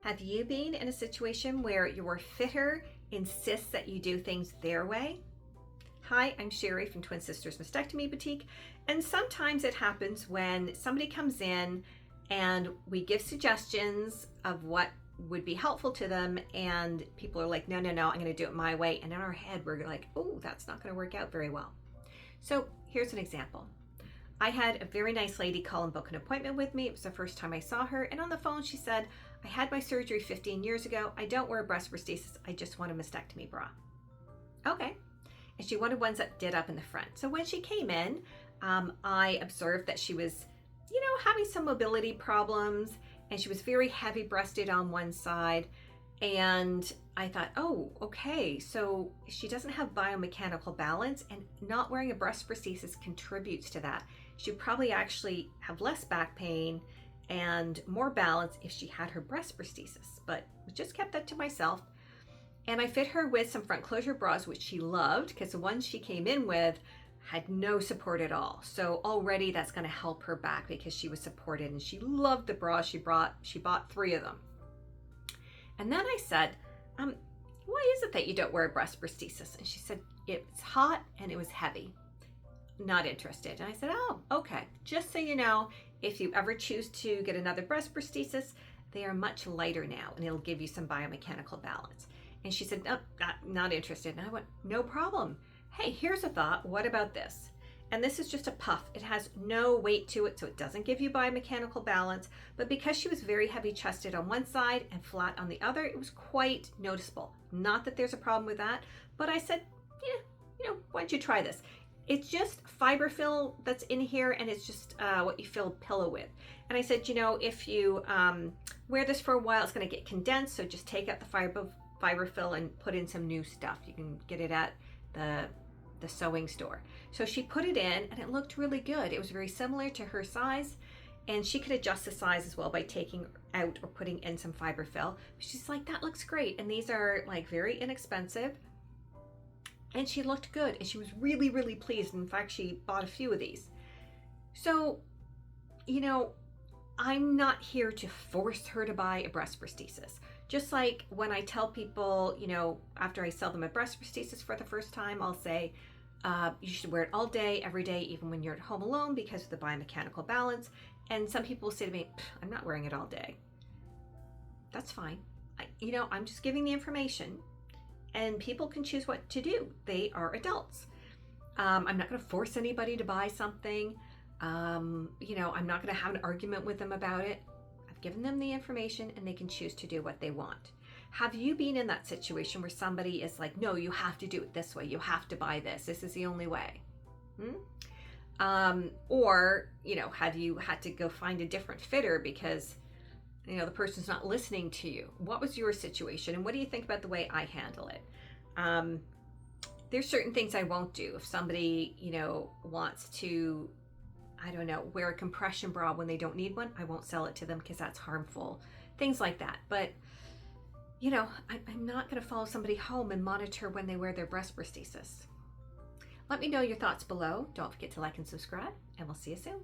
Have you been in a situation where your fitter insists that you do things their way? Hi, I'm Sherry from Twin Sisters Mastectomy Boutique, and sometimes it happens when somebody comes in and we give suggestions of what would be helpful to them, and people are like, no, I'm going to do it my way. And in our head, we're like, oh, that's not going to work out very well. So here's an example. I had a very nice lady call and book an appointment with me. It was the first time I saw her. And on the phone, she said, I had my surgery 15 years ago. I don't wear breast prosthesis. I just want a mastectomy bra. Okay. And she wanted ones that did up in the front. So when she came in, I observed that she was, having some mobility problems, and she was very heavy breasted on one side. And I thought, oh, okay, so she doesn't have biomechanical balance, and not wearing a breast prosthesis contributes to that. She'd probably actually have less back pain and more balance if she had her breast prosthesis, but I just kept that to myself. And I fit her with some front closure bras, which she loved, because the ones she came in with had no support at all. So already that's going to help her back because she was supported, and she loved the bras she brought. She bought 3 of them. And then I said, why is it that you don't wear a breast prosthesis? And she said, it's hot and it was heavy. Not interested. And I said, oh, okay. Just so you know, if you ever choose to get another breast prosthesis, they are much lighter now, and it'll give you some biomechanical balance. And she said, no, not interested. And I went, no problem. Hey, here's a thought. What about this? And this is just a puff. It has no weight to it, so it doesn't give you biomechanical balance. But because she was very heavy chested on one side and flat on the other, it was quite noticeable. Not that there's a problem with that, but I said, yeah, why don't you try this? It's just fiberfill that's in here, and it's just what you fill a pillow with. And I said, if you wear this for a while, it's going to get condensed, so just take out the fiberfill and put in some new stuff. You can get it at the sewing store. So she put it in, and it looked really good. It was very similar to her size, and she could adjust the size as well by taking out or putting in some fiberfill. She's like, that looks great, and these are like very inexpensive. And she looked good, and she was really, really pleased. In fact, she bought a few of these. So, I'm not here to force her to buy a breast prosthesis. Just like when I tell people, after I sell them a breast prosthesis for the first time, I'll say, you should wear it all day, every day, even when you're at home alone, because of the biomechanical balance. And some people will say to me, I'm not wearing it all day. That's fine. I'm just giving the information, and people can choose what to do. They are adults. I'm not going to force anybody to buy something. I'm not going to have an argument with them about it. I've given them the information, and they can choose to do what they want. Have you been in that situation where somebody is like, no, you have to do it this way. You have to buy this. This is the only way. Or, have you had to go find a different fitter because, the person's not listening to you? What was your situation, and what do you think about the way I handle it? There's certain things I won't do. If somebody, wants to, wear a compression bra when they don't need one, I won't sell it to them because that's harmful. Things like that. But, I'm not going to follow somebody home and monitor when they wear their breast prosthesis. Let me know your thoughts below. Don't forget to like and subscribe, and we'll see you soon.